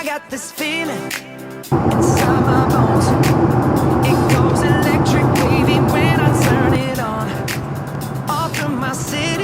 got this feeling inside my bones. It goes electric wavy when I turn it on. All through my city.